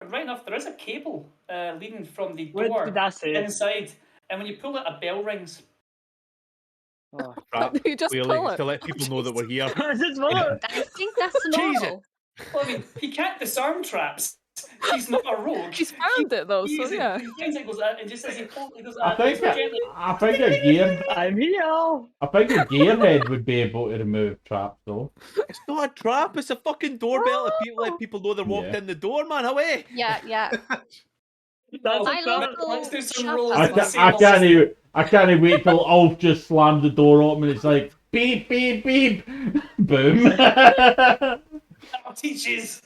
right enough, there is a cable leading from the What door did I say? inside, and when you pull it, a bell rings. Oh. You just Clearly, pull it. to let people know that we're here. Just what? I think that's Cheese normal. Well, I mean, he can't disarm traps. He's not a rogue. He's found it though, so yeah. He finds it, goes and just as he pulls, he goes. I think gently. a gear. I'm here. I think a gearhead would be able to remove traps, though. It's not a trap. It's a fucking doorbell. Let people know they're walked in the door, man. Away. Yeah. That's I a love trap. Let's do some Shut rolls. up. I can't wait till Ulf just slams the door open and it's like beep beep beep, boom. Teaches.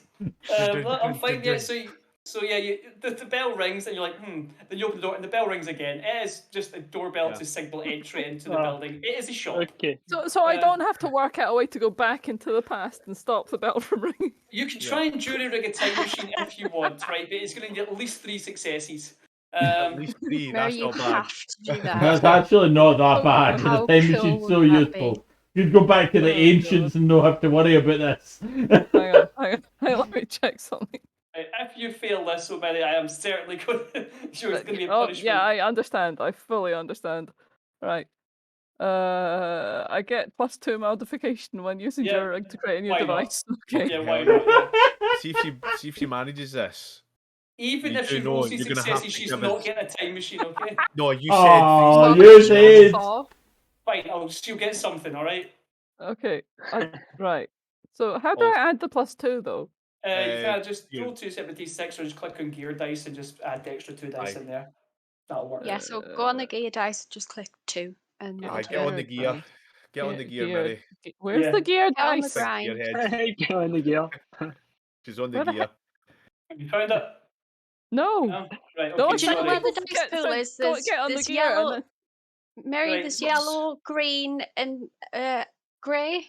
I'm fine. Yeah. So yeah, the bell rings and you're like, Then you open the door and the bell rings again. It is just a doorbell to signal entry into the building. It is a shop. Okay. So I don't have to work out a way to go back into the past and stop the bell from ringing. You can try and jury rig a time machine if you want, right? But it's going to need at least 3 successes. At least 3. Mary, That's you not bad. have to do that. That's actually not that bad. How The time cool machine's so would that be? useful. You'd go back to the ancients and not have to worry about this. Hang on. Let me check something. If you fail this, so Mary, I am certainly going to... Sure, it's going to be a punishment. Yeah, I understand. I fully understand. Right. I get +2 modification when using jury to create a new device. Okay. Yeah, why not? Yeah. See if she manages this. Even if she rolls 3 successes, she's not getting a time machine, okay? No, you Oh, said. you did. Fine, she'll get something, alright? Okay. Right. So how do I add the +2 though? You can just roll 2 separate d6 or just click on gear dice and just add the extra 2 dice in there. That'll work. Yeah, so go on the gear dice, just click 2. And Get on the gear. Get on the gear, Mary. Where's the gear Get on the dice? grind. Get on the gear. She's on the gear. Have you found it? No. Right, No, okay, Do you know where the dice pool is? There's yellow. Mary, Right, there's yellow, green, and grey,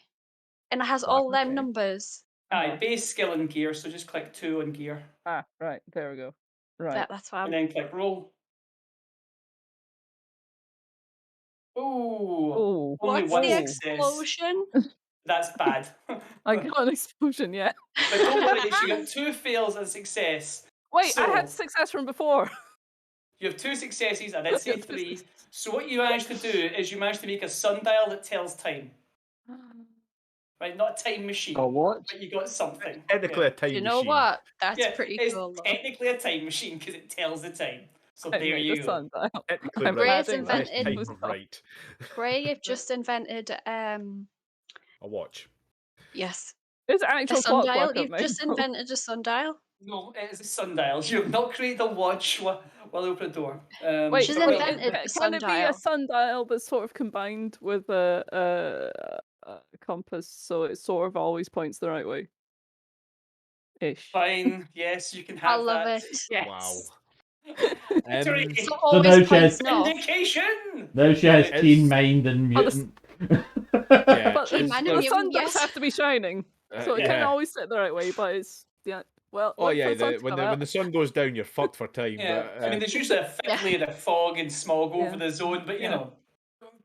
and it has all them numbers. Aye, base skill and gear, so just click 2 on gear. Ah, right, there we go. Right. That's why And then click roll. Ooh. Only What's one the success. explosion? That's bad. I got an explosion, yeah. But don't worry, you got 2 fails and success. Wait, So, I had success from before. You have 2 successes, I did say 3. So what you managed to do is you managed to make a sundial that tells time. Right, not a time machine. A what? But you got something. Technically a time machine. You know what? That's pretty it's cool. Though. technically a time machine because it tells the time. So there you go. Sundial. Technically Gray's right. invented. Right. Gray, you've just invented A watch. Yes. It's actual clockwork sundial. at You've me. just invented a sundial. No, it is a sundial. You have not created a watch while you open the door. Wait, She's can invented a it be a sundial. sundial that's sort of combined with a compass, so it sort of always points the right way? Ish. Fine. Yes, you can have I love that. it. Yes. Wow. So So always now she points has north. Indication. now she has keen mind and mutant. Yeah, But Keen the mind and sun mutant, does yes. have to be shining, so it can always sit the right way. But it's well. Oh wait yeah, for the sun to when come out. the sun goes down, you're fucked for time. Yeah, But, I mean, there's usually a thick layer of fog and smog over the zone, but you know,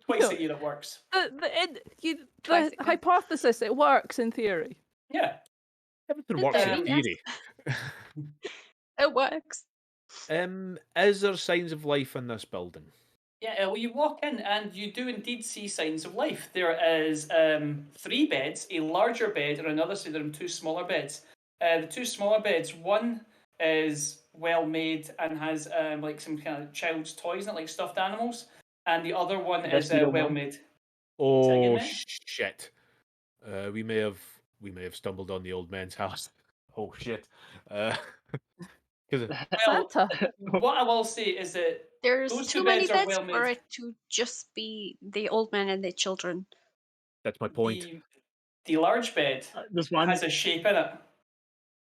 twice a year it works. The hypothesis, it works in theory. Yeah. everything works in theory. It works. Is there signs of life in this building? Yeah, well, you walk in and you do indeed see signs of life. There is 3 beds, a larger bed, and another side of them 2 smaller beds. The 2 smaller beds, one is well made and has like some kind of child's toys in it, like stuffed animals, and the other one is well made. Oh shit! We may have stumbled on the old man's house. Oh shit! Well, what I will say is that There's those too 2 many beds are beds well for made. it to just be the old man and the children. That's my point. The large bed This one has a shape in it,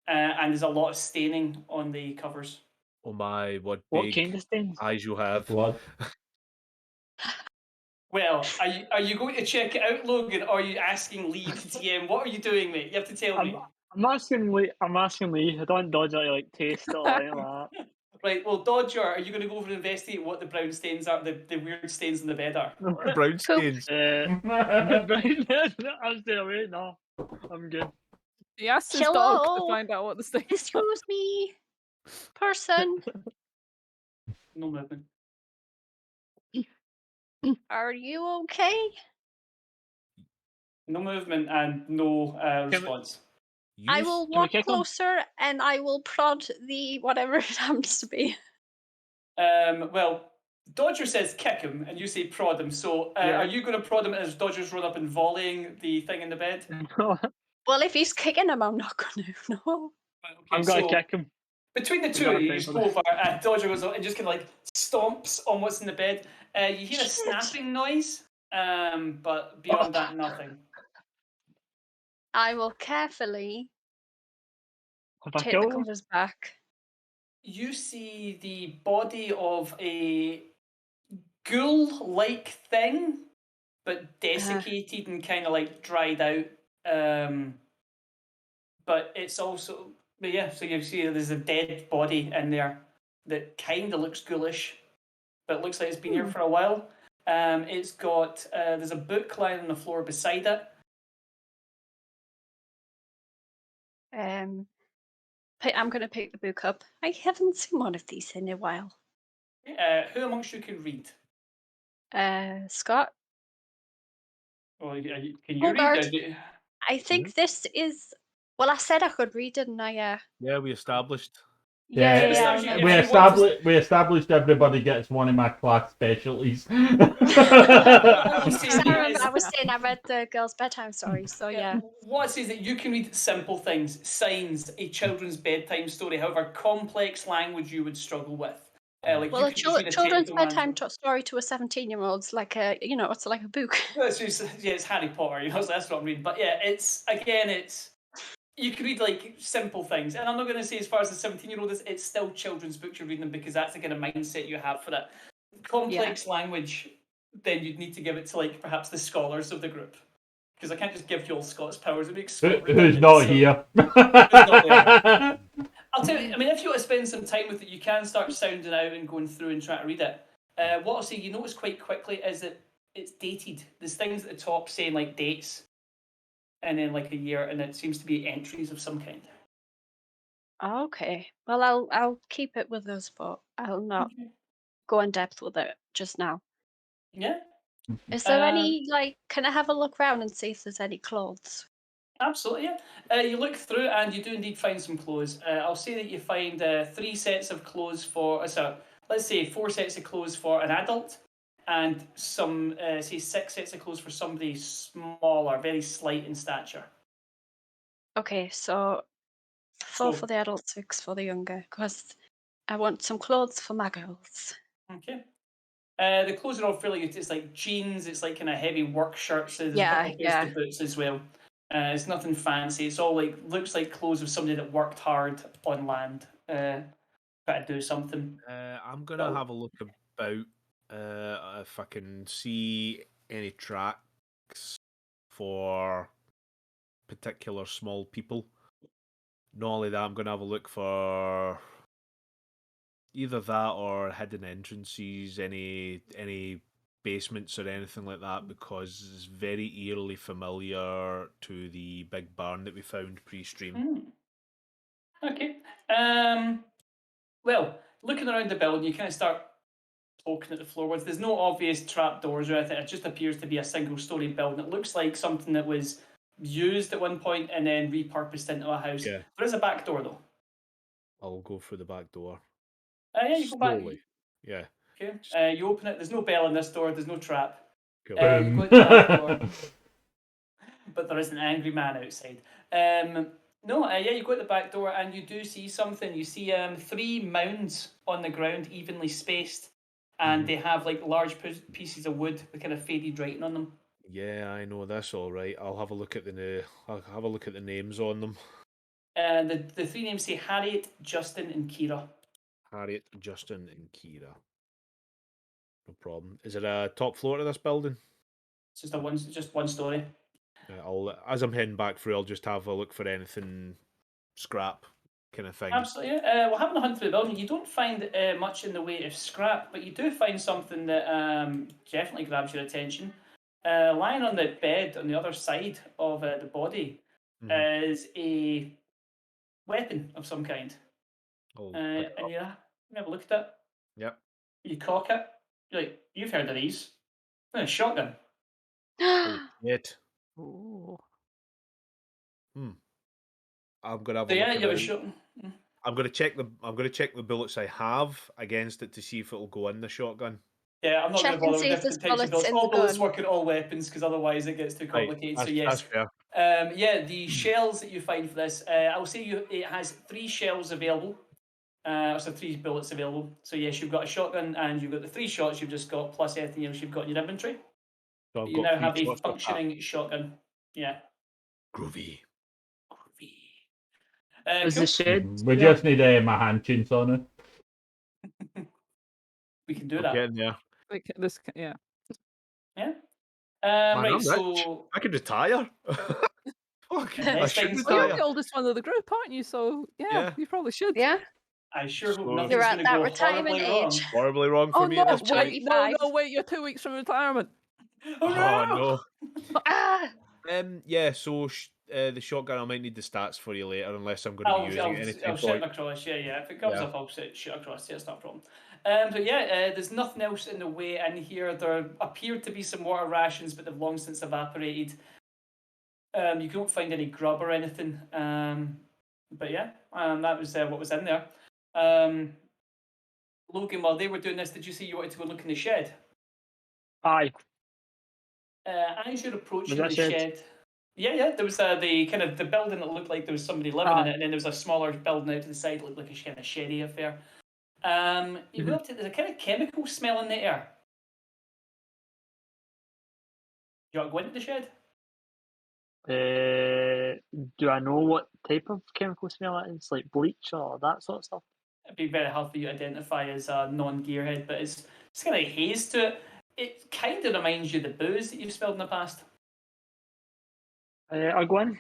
and there's a lot of staining on the covers. Oh my! What What big kind of stains? eyes you have! Blood. Well, are you going to check it out, Logan, or are you asking Lee, the DM? What are you doing, mate? You have to tell me. I'm asking Lee. I don't dodge it, like taste it or anything like that. Right, well, Dodger, are you going to go over and investigate what the brown stains are, the weird stains in the bed are? Brown stains. I'm staying away. No, I'm good. He asked his dog to find out what the stains are. Excuse me. person, No movement. are you okay? No movement and no response. I You will we walk kick him? closer and I will prod the whatever it happens to be. Well, Dodger says kick him, and you say prod him. So, Yeah. are you going to prod him as Dodger's run up and volleying the thing in the bed? Well, if he's kicking him, I'm not going to. No. Right, okay, I'm gonna so kick him. between the We two got of a you, time you for just go over, and Dodger goes and just kind of like stomps on what's in the bed. You hear a Shit. snapping noise, but beyond that, nothing. I will carefully Have I take the killed him? covers back. You see the body of a ghoul-like thing, but desiccated and kind of like dried out. But it's also, but yeah, so you see there's a dead body in there that kind of looks ghoulish, but it looks like it's been here for a while. It's got, there's a book lying on the floor beside it. I'm going to pick the book up. I haven't seen one of these in a while. Who amongst you can read? Scott, Or can you Bogart. read? I think this is. Well, I said I could read, didn't I? Yeah. Yeah, we established. Yeah, Yeah, yeah, I If remember. you- we established everybody gets one of my class specialties. What I'm Because saying I remember is, I was saying I read the girl's bedtime story, so yeah. what it says that you can read simple things, signs, a children's bedtime story. However, complex language you would struggle with. Like Well, you a can just read a children's technical bedtime answer. story to a 17-year-old's like a, it's like a book. That's just, yeah, it's Harry Potter, so that's what I'm reading. But yeah, it's you can read like simple things, and I'm not going to say as far as the 17-year-old is, it's still children's books you're reading them because that's the kind of mindset you have for it. Complex language, then you'd need to give it to like perhaps the scholars of the group, because I can't just give you all Scott's powers. It makes Scott Who's redundant, not so- here? I'll tell you. I mean, if you want to spend some time with it, you can start sounding out and going through and trying to read it. What I'll say, you notice quite quickly is that it's dated. There's things at the top saying like dates, and then like a year, and it seems to be entries of some kind. Okay. Well, I'll keep it with us, but I'll not go in depth with it just now. Yeah. Is there any can I have a look around and see if there's any clothes? Absolutely, yeah. You look through and you do indeed find some clothes. I'll say that you find 3 sets of clothes for, let's say 4 sets of clothes for an adult, and some, say 6 sets of clothes for somebody smaller, very slight in stature. Okay, so 4 for the adult, 6 for the younger, because I want some clothes for my girls. Okay. The clothes are all fairly good. It's like jeans, it's like kind of heavy work shirts, there's a couple of pairs of boots as well. It's nothing fancy. It's all like, looks like clothes of somebody that worked hard on land. Try to do something. I'm gonna have a look about if I can see any tracks for particular small people. Not only that, I'm gonna have a look for either that or hidden entrances, any basements or anything like that, because it's very eerily familiar to the big barn that we found pre-stream. Okay. Well, looking around the building, you kind of start poking at the floorboards. There's no obvious trapdoors or anything. It just appears to be a single-story building. It looks like something that was used at one point and then repurposed into a house. Yeah. There is a back door, though. I'll go through the back door. Yeah, you go back. Slowly. Yeah. Okay. You open it. There's no bell on this door. There's no trap. Cool. You go to the back door. But there is an angry man outside. No, yeah, you go at the back door and you do see something. You see 3 mounds on the ground, evenly spaced, and they have like large pieces of wood with kind of faded writing on them. Yeah, I know this all right. I'll have a look at the names on them. The 3 names say Harriet, Justin, and Kira. Harriet, Justin, and Kira. No problem. Is it a top floor to this building? It's just one story. As I'm heading back through, I'll just have a look for anything scrap kind of thing. Absolutely. Well, having a hunt through the building, you don't find much in the way of scrap, but you do find something that definitely grabs your attention. Lying on the bed on the other side of the body is a weapon of some kind. I'll pick it and up. you have a look at it. Yep. You cock it. You're like, you've heard of these? A shotgun. Oh shit. Ooh. I'm gonna have So a yeah, look you have a around. shotgun. I'm gonna check the bullets I have against it to see if it'll go in the shotgun. Yeah, I'm not going Check to and bother with see if different there's types of bullets bullets. in All the bullets gun. work at all weapons because otherwise it gets too Right, complicated. So that's yes, fair. yeah, the shells that you find for this, I'll say it has 3 shells available. So 3 bullets available. So yes, you've got a shotgun and you've got the 3 shots you've just got plus anything else you've got in your inventory. So I've You got now 3 have a shots of that. functioning shotgun. Yeah. Groovy. Is Cool. the shed? We there? just need my hand chainsaw on it. We can do I'm that. getting there. Like this, yeah. Yeah. Man, Right. I'm rich. So I could retire. Fuck, I next should thing's Well, you're retire. the oldest one of the group, aren't you? So yeah. You probably should. Yeah, I sure hope So- nothing's you're going at to that go retirement horribly wrong. age. Horribly wrong for Oh me no! at this Wait, point. no, 25. wait! You're 2 weeks from retirement. Oh no! Oh Ah, no. Yeah. So the shotgun, I might need the stats for you later, unless I'm going to be using it I'll anytime. shoot across. Yeah. If it comes Yeah. up, I'll shoot across. Yeah, it's not a problem. But yeah, there's nothing else in the way in here. There appeared to be some water rations, but they've long since evaporated. You don't find any grub or anything. But yeah, that was what was in there. Logan, while they were doing this, did you see you wanted to go look in the shed? Aye. As you're approaching that the shed? shed, yeah, there was the kind of the building that looked like there was somebody living in Aye. it, and then there was a smaller building out to the side that looked like a kind of sheddy affair. You go up to there's a kind of chemical smell in the air. You want to go into the shed? Do I know what type of chemical smell it is? Like bleach or that sort of stuff? It'd be very hard for you to identify as a non-gearhead, but it's kind of haze to it. It kind of reminds you of the booze that you've smelled in the past. I'll go in.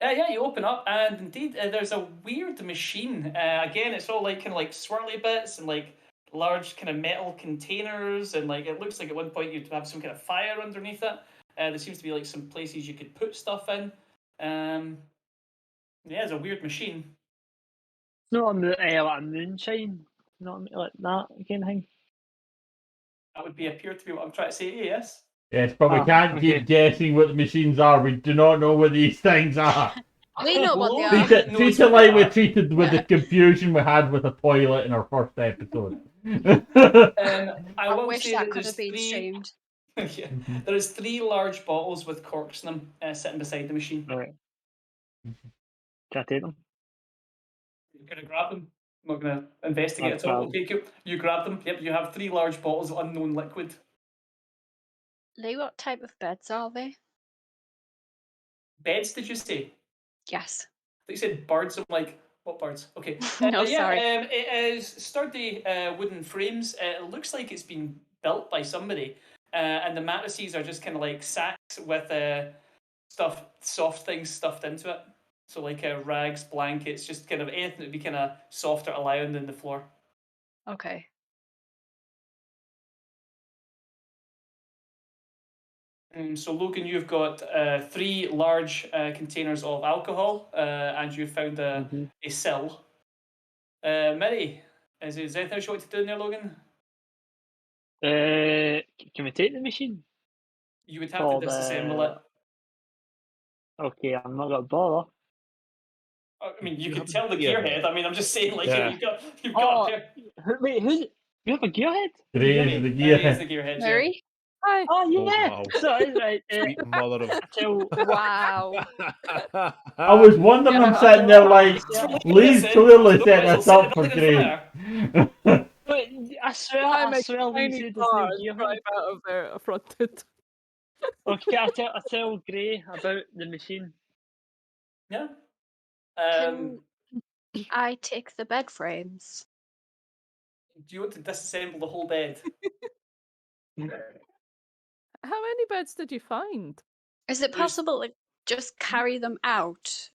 Yeah, you open up, and indeed, there's a weird machine. Again, it's all like kind of like swirly bits and like large kind of metal containers, and like it looks like at one point you'd have some kind of fire underneath it. There seems to be like some places you could put stuff in. Yeah, it's a weird machine. It's not like a moonshine, not like that kind of thing. That would appear to be what I'm trying to say to you, yes? Yes, but we can't okay. keep guessing what the machines are. We do not know what these things are. We know what they Logan are. Treat knows it what like they we are. treated with the confusion we had with the toilet in our first episode. I will wish say that that could there's have been 3. streamed. Yeah, there is 3 large bottles with corks in them sitting beside the machine. Right. Can I take them? You're gonna grab them. I'm not gonna investigate I've at all. grabbed Okay, you grab them. Yep, you have 3 large bottles of unknown liquid. Lee, what type of beds are they? Beds, did you say? Yes. I thought you said birds. I'm like, what birds? Okay. No, yeah, sorry. it is sturdy wooden frames. It looks like it's been built by somebody. And the mattresses are just kind of like sacks with soft things stuffed into it. So like rags, blankets, just kind of anything that would be kind of softer to lie on than the floor. Okay. So Logan, you've got 3 large containers of alcohol, and you found a sill. Mary, is there anything else you want to do in there, Logan? Can we take the machine? You would have to For disassemble it. Okay, I'm not gonna bother. I mean, you You could have a tell the gearhead. gearhead. I mean, I'm just saying, like, Yeah. you've got a pair. Wait, who's? You have a gearhead? Great Mary, is the Mary is gear. the gearhead. Yeah. Mary? Hi. Oh Oh, yeah. wow. Sorry, right. Sweet mother of. I tell. Wow. I was wondering, I'm sitting there like, Lee's clearly set this up for Gray. But I I swear, Lee tiny said there's no car gearhead. drive out of there affronted. Okay, I tell Gray about the machine. Yeah. Can I take the bed frames? Do you want to disassemble the whole bed? How many beds did you find? Is it There's- possible to just carry them out?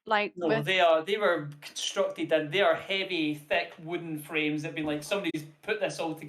Like No, with they were constructed and they are heavy, thick wooden frames that have been like somebody's put this all together.